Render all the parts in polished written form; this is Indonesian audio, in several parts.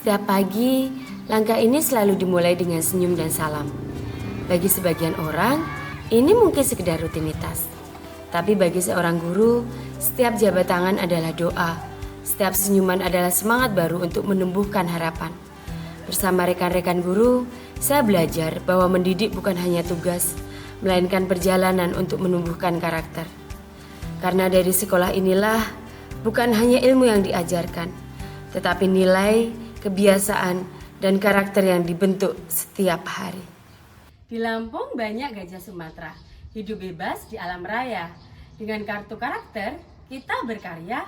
Setiap pagi, langkah ini selalu dimulai dengan senyum dan salam. Bagi sebagian orang, ini mungkin sekedar rutinitas. Tapi bagi seorang guru, setiap jabat tangan adalah doa. Setiap senyuman adalah semangat baru untuk menumbuhkan harapan. Bersama rekan-rekan guru, saya belajar bahwa mendidik bukan hanya tugas, melainkan perjalanan untuk menumbuhkan karakter. Karena dari sekolah inilah bukan hanya ilmu yang diajarkan, tetapi nilai, kebiasaan, dan karakter yang dibentuk setiap hari. Di Lampung banyak gajah Sumatera, hidup bebas di alam raya. Dengan kartu karakter, kita berkarya,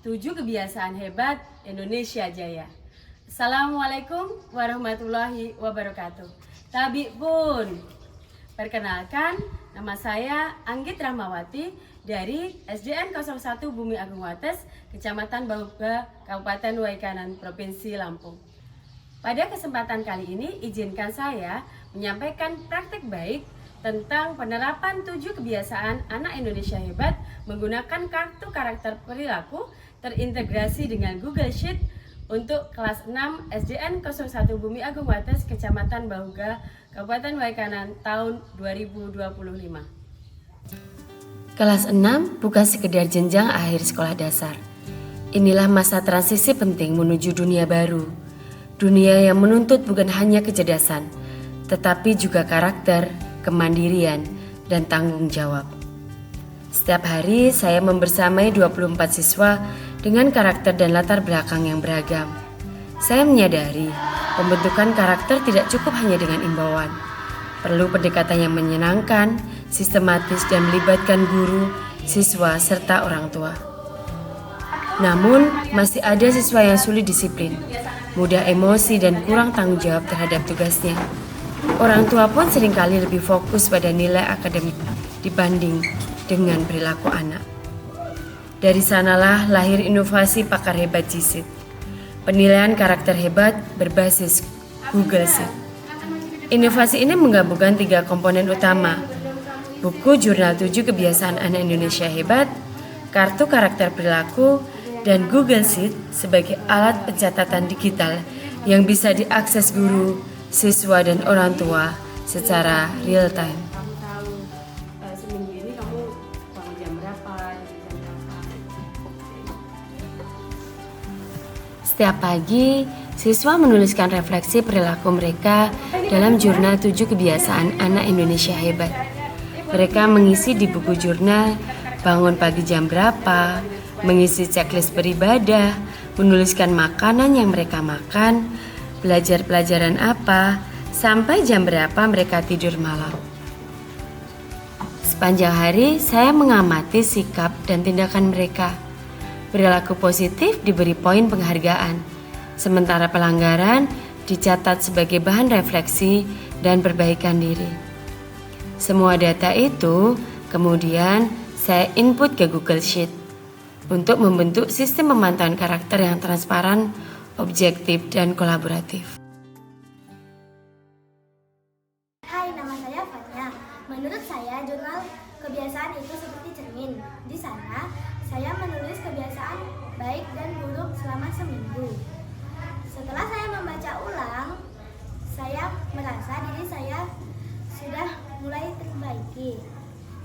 7 kebiasaan hebat Indonesia Jaya. Assalamualaikum warahmatullahi wabarakatuh. Tabi pun. Perkenalkan, nama saya Anggit Rahmawati dari SDN 01 Bumi Agung Wates, Kecamatan Bahuga, Kabupaten Waikanan, Provinsi Lampung. Pada kesempatan kali ini, izinkan saya menyampaikan praktik baik tentang penerapan 7 kebiasaan anak Indonesia hebat menggunakan kartu karakter perilaku terintegrasi dengan Google Sheet untuk kelas 6 SDN 01 Bumi Agung Wates, Kecamatan Bahuga, Kabupaten Waikanan tahun 2025. Kelas 6 bukan sekedar jenjang akhir sekolah dasar. Inilah masa transisi penting menuju dunia baru. Dunia yang menuntut bukan hanya kecerdasan, tetapi juga karakter, kemandirian, dan tanggung jawab. Setiap hari saya membersamai 24 siswa dengan karakter dan latar belakang yang beragam. Saya menyadari pembentukan karakter tidak cukup hanya dengan imbauan. Perlu pendekatan yang menyenangkan, sistematis, dan melibatkan guru, siswa, serta orang tua. Namun, masih ada siswa yang sulit disiplin, mudah emosi, dan kurang tanggung jawab terhadap tugasnya. Orang tua pun seringkali lebih fokus pada nilai akademik dibanding dengan perilaku anak. Dari sanalah lahir inovasi pakar hebat GSEET. Penilaian karakter hebat berbasis Google Sheet. Inovasi ini menggabungkan 3 komponen utama: buku jurnal 7 kebiasaan anak Indonesia hebat, kartu karakter perilaku, dan Google Sheet sebagai alat pencatatan digital yang bisa diakses guru, siswa, dan orang tua secara real time. Seminggu ini kamu bangun jam berapa? Setiap pagi, siswa menuliskan refleksi perilaku mereka dalam jurnal 7 kebiasaan anak Indonesia hebat. Mereka mengisi di buku jurnal bangun pagi jam berapa, mengisi checklist beribadah, menuliskan makanan yang mereka makan, belajar pelajaran apa, sampai jam berapa mereka tidur malam. Sepanjang hari, saya mengamati sikap dan tindakan mereka. Perilaku positif diberi poin penghargaan, sementara pelanggaran dicatat sebagai bahan refleksi dan perbaikan diri. Semua data itu kemudian saya input ke Google Sheet untuk membentuk sistem pemantauan karakter yang transparan, objektif, dan kolaboratif. Hai, nama saya Fanya. Menurut saya, jurnal kebiasaan itu seperti cermin. Di sana, saya menulis kebiasaan baik dan buruk selama seminggu. Setelah saya membaca ulang, saya merasa diri saya sudah mulai terbaiki.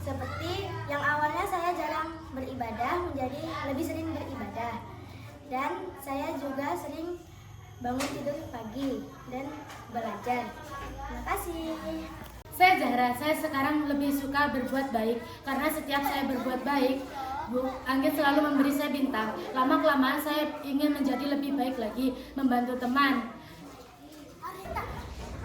Seperti yang awalnya saya jarang beribadah menjadi lebih sering beribadah. Dan saya juga sering bangun tidur pagi dan belajar. Terima kasih. Saya Zahra, saya sekarang lebih suka berbuat baik karena setiap saya berbuat baik, Bu Anggit selalu memberi saya bintang. Lama-kelamaan saya ingin menjadi lebih baik lagi, membantu teman.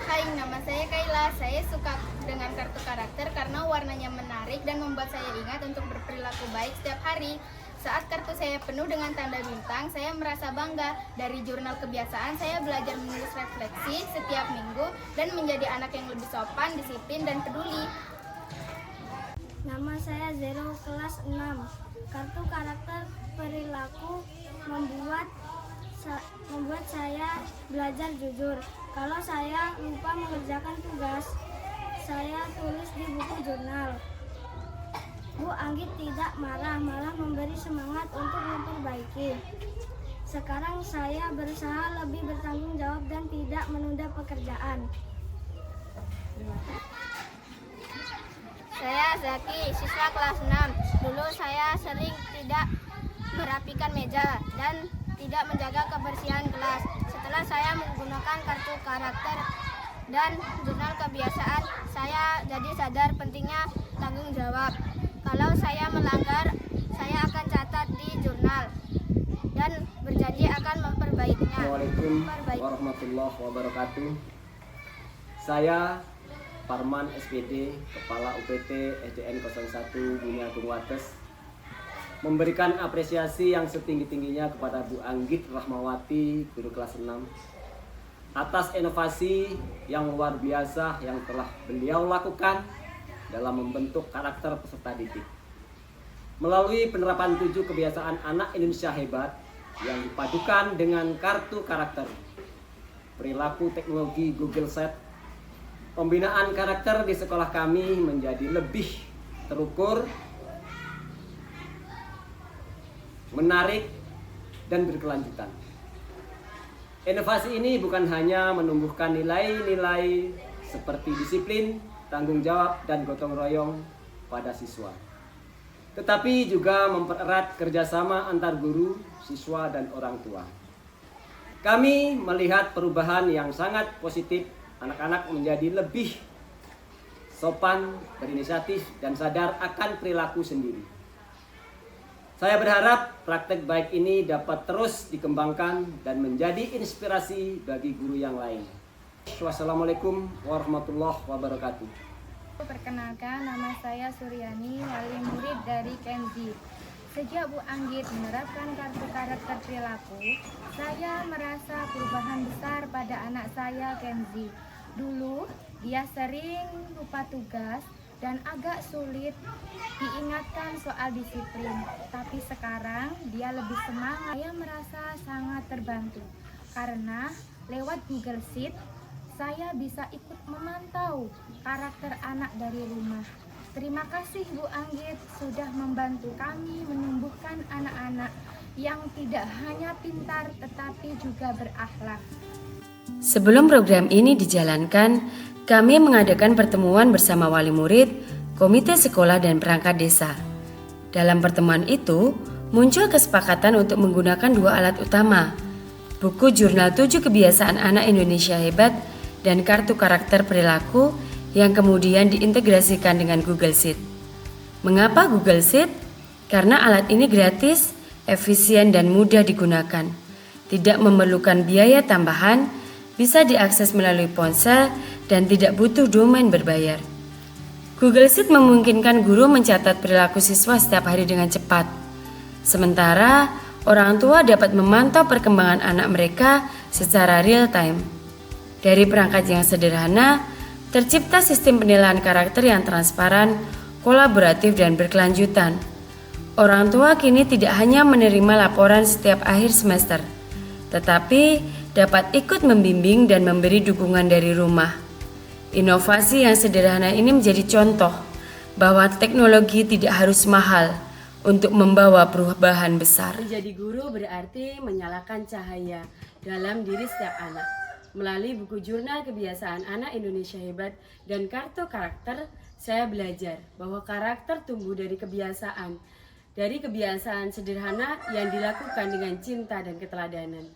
Hai, nama saya Kayla. Saya suka dengan kartu karakter karena warnanya menarik dan membuat saya ingat untuk berperilaku baik setiap hari. Saat kartu saya penuh dengan tanda bintang, saya merasa bangga. Dari jurnal kebiasaan, saya belajar menulis refleksi setiap minggu dan menjadi anak yang lebih sopan, disiplin, dan peduli. Nama saya Zero, kelas 6. Kartu karakter perilaku membuat saya belajar jujur. Kalau saya lupa mengerjakan tugas, saya tulis di buku jurnal. Bu Anggit tidak marah, malah memberi semangat untuk memperbaiki. Sekarang saya berusaha lebih bertanggung jawab dan tidak menunda pekerjaan. Saya Zaki, siswa kelas 6. Dulu saya sering tidak merapikan meja dan tidak menjaga kebersihan kelas. Setelah saya menggunakan kartu karakter dan jurnal kebiasaan, saya jadi sadar pentingnya tanggung jawab. Kalau saya melanggar, saya akan catat di jurnal dan berjanji akan memperbaikinya. Assalamualaikum warahmatullahi wabarakatuh. Saya Parman SPD, Kepala UPT SDN 01 Bumi Agung Wates, memberikan apresiasi yang setinggi-tingginya kepada Bu Anggit Rahmawati, guru kelas 6, atas inovasi yang luar biasa yang telah beliau lakukan dalam membentuk karakter peserta didik. Melalui penerapan 7 kebiasaan anak Indonesia hebat yang dipadukan dengan kartu karakter, perilaku teknologi Google Set, pembinaan karakter di sekolah kami menjadi lebih terukur, menarik, dan berkelanjutan. Inovasi ini bukan hanya menumbuhkan nilai-nilai seperti disiplin, tanggung jawab, dan gotong royong pada siswa, tetapi juga mempererat kerjasama antar guru, siswa, dan orang tua. Kami melihat perubahan yang sangat positif. Anak-anak menjadi lebih sopan, berinisiatif, dan sadar akan perilaku sendiri. Saya berharap praktek baik ini dapat terus dikembangkan dan menjadi inspirasi bagi guru yang lain. Wassalamualaikum warahmatullahi wabarakatuh. Perkenalkan, nama saya Suryani, wali murid dari Kenzi. Sejak Bu Anggit menerapkan kartu karakter perilaku, saya merasa perubahan besar pada anak saya Kenzi. Dulu dia sering lupa tugas dan agak sulit diingatkan soal disiplin. Tapi sekarang dia lebih semangat. Saya merasa sangat terbantu karena lewat Google Sheet saya bisa ikut memantau karakter anak dari rumah. Terima kasih Bu Anggit sudah membantu kami menumbuhkan anak-anak yang tidak hanya pintar tetapi juga berakhlak. Sebelum program ini dijalankan, kami mengadakan pertemuan bersama wali murid, komite sekolah, dan perangkat desa. Dalam pertemuan itu, muncul kesepakatan untuk menggunakan 2 alat utama, buku jurnal 7 kebiasaan anak Indonesia hebat dan kartu karakter perilaku yang kemudian diintegrasikan dengan Google Sheet. Mengapa Google Sheet? Karena alat ini gratis, efisien, dan mudah digunakan. Tidak memerlukan biaya tambahan, bisa diakses melalui ponsel, dan tidak butuh domain berbayar. Google Sheet memungkinkan guru mencatat perilaku siswa setiap hari dengan cepat. Sementara orang tua dapat memantau perkembangan anak mereka secara real time. Dari perangkat yang sederhana, tercipta sistem penilaian karakter yang transparan, kolaboratif, dan berkelanjutan. Orang tua kini tidak hanya menerima laporan setiap akhir semester, tetapi dapat ikut membimbing dan memberi dukungan dari rumah. Inovasi yang sederhana ini menjadi contoh bahwa teknologi tidak harus mahal untuk membawa perubahan besar. Menjadi guru berarti menyalakan cahaya dalam diri setiap anak. Melalui buku jurnal kebiasaan anak Indonesia hebat dan kartu karakter, saya belajar bahwa karakter tumbuh dari kebiasaan. Dari kebiasaan sederhana yang dilakukan dengan cinta dan keteladanan.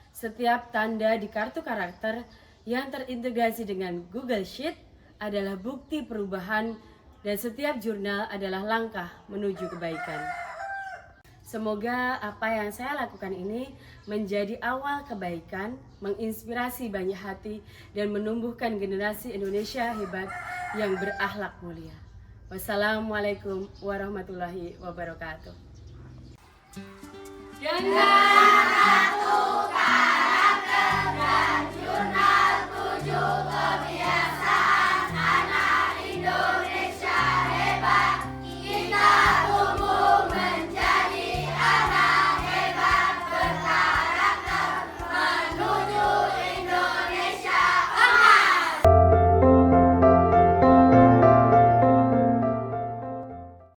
Setiap tanda di kartu karakter yang terintegrasi dengan Google Sheet adalah bukti perubahan dan setiap jurnal adalah langkah menuju kebaikan. Semoga apa yang saya lakukan ini menjadi awal kebaikan, menginspirasi banyak hati, dan menumbuhkan generasi Indonesia hebat yang berakhlak mulia. Wassalamualaikum warahmatullahi wabarakatuh.